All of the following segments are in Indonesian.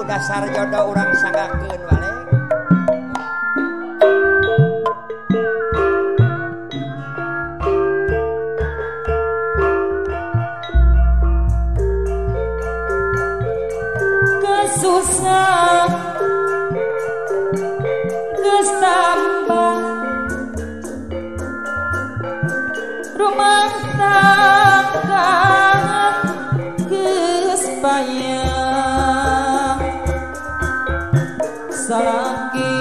dasar jodoh urang sanggakeun wale. Kesusah geus tambah rumah tangga geus payah salaki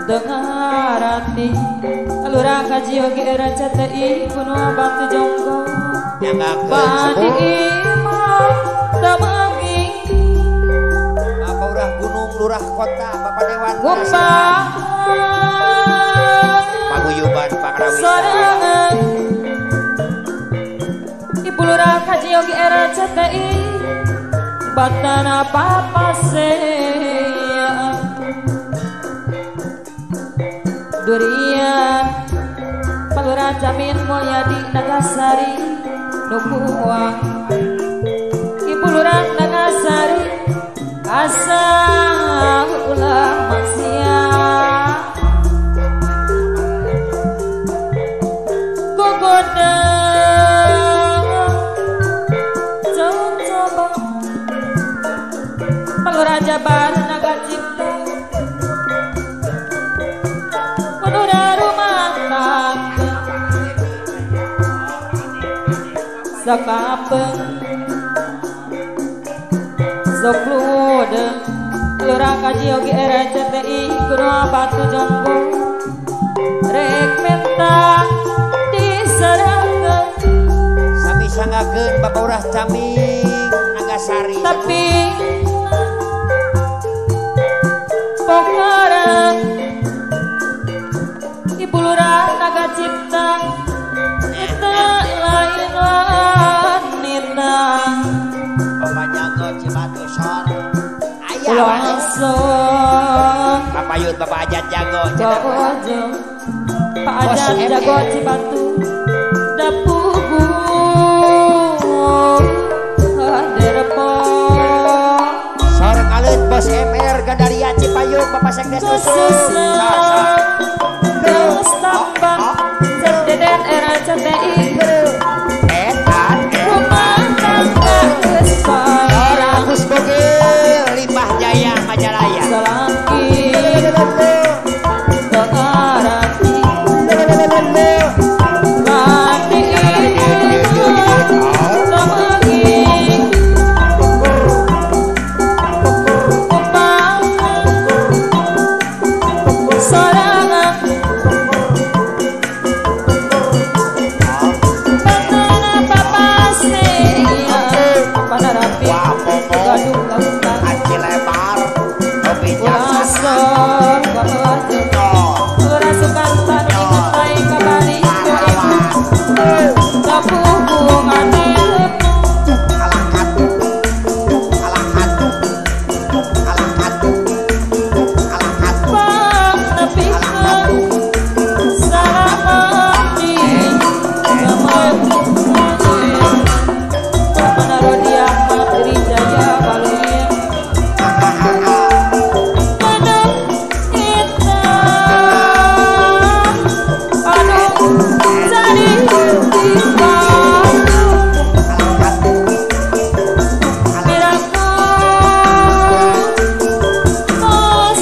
dengar hati alura kaji oge raja tei kuno batu jonggo padi imam damagi Bapak urang gunung lurah kota Bapak Dewan gumpang paguyuban pakrawita sorangan ibu lurah kaji oge raja tei batana papase durian palura jamin moya di Nagasari nukuang ibu lurah Nagasari asa ulah masia gogoda coba palura Jabar Naga Cipta palura rumah tangga sakapeng sok lude palura kaji oge era CTI kuno batu jonggo rek menta diserangkeun sami sanggakeun Bapak urah Caming Nagasari tapi pokarang ibu lurah Naga Cipta eta lain wanita Bapak Jago Cibatu Sor aya langsung Bapak Yud Bapak Ajat Jago Jojo Pak Ajat Jago Cibatu dapugu haderpo Sor ngalut Bos MR Gandaria Cipayung Bapak Sekdes kesusah geus tambah cerdeden era CTI rumah tangga geus payah Agus Bogil Limbah Jaya Majalaya salaki dengar hati padi imam damagi gumpang sorangan batana papase panarapi gaduh lautan Aci lebar Topi Urasor kaojo Ura Sukanta ingetai kabari ko ibu kapuku ngadep pang nepikeun salamati ngameukeun Panarodia Matri Jaya Baluya Kadang kita aduh jadi kita miraku tos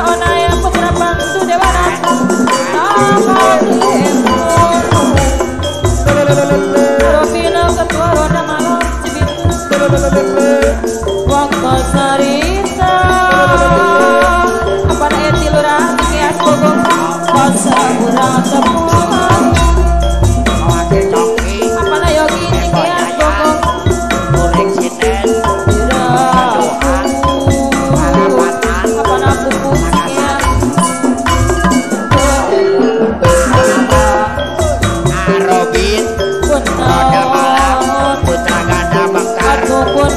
ona yang putra bantu dewa nata Robina ketua roda malam cibitu waktu sarita apa eti lurah kias bogor basa urang tepungan apa na yogi kias bogor apa na pupus kias Robin Putra Putra Ganda Bakar Atuh pun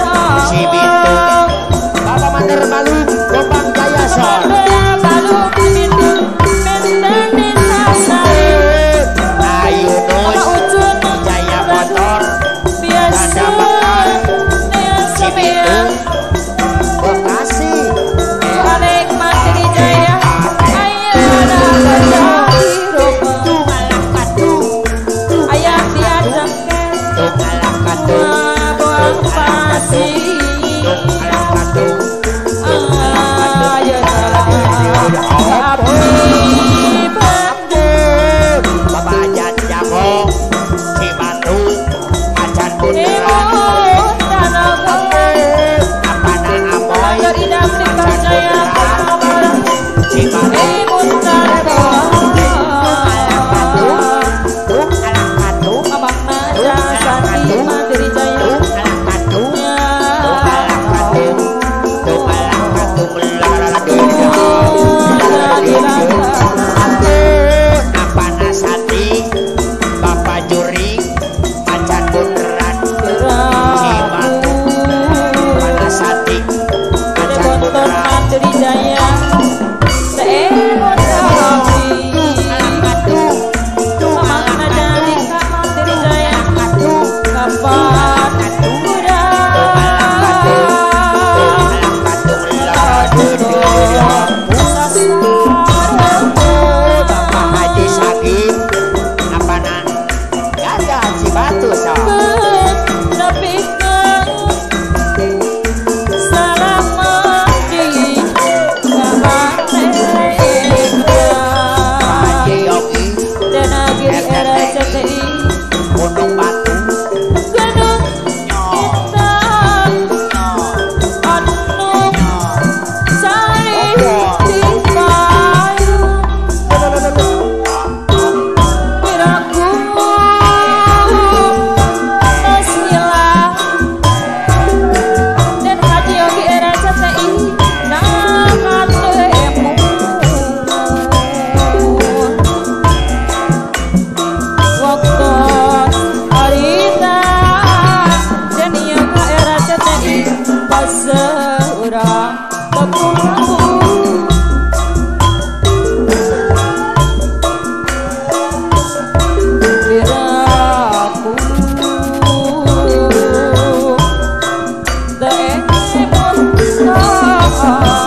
Kau